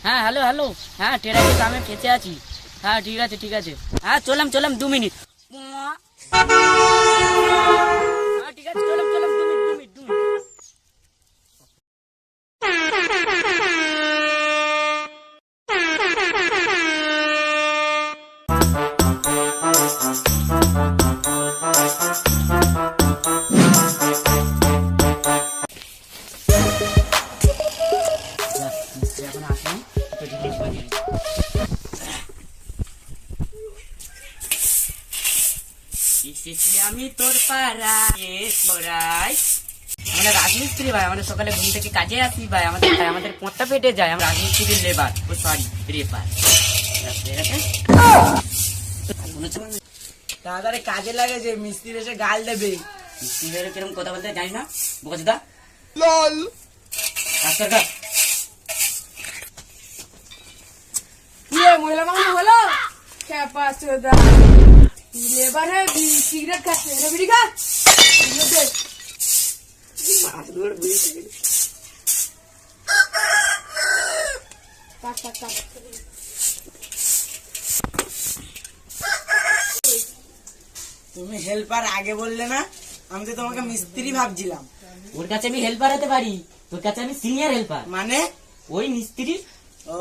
হ্যাঁ hello hello, হ্যাঁ টেরাকে আমি ফেঁচে আছি। হ্যাঁ ঠিক আছে ঠিক আছে, হ্যাঁ চলাম 2 মিনিট। হ্যাঁ ঠিক আছে, চলাম 2 মিনিট। এখন আসেন তো জিজ্ঞেস করি। আমি তোর পাড়ায় আমাদের রাজমিস্ত্রি ভাই, আমাদের সকালে ঘুম থেকে কাজে আসি ভাই, আমাদের পোঁটটা ফেটে যায়। আমরা রাজমিস্ত্রির লেবার, ও সরি রেপার। তাড়াতাড়ি কাজে লাগে যে মিস্ত্রি এসে গাল দেবে। মিস্ত্রি কিরকম কথা বলতে জানিস না বোকাচোদা? লল কাজ কর কাজ। মহিলা মানুষ হলো লেবার হয়ে সিগারেট খাচ্ছে, বিড়ি খা। তুমি হেল্পার আগে বললে না? আমি তো তোমাকে মিস্ত্রি ভাবছিলাম। ওর কাছে আমি হেল্পার হতে পারি, তোর কাছে আমি সিনিয়র হেল্পার, মানে ওই মিস্ত্রি। ও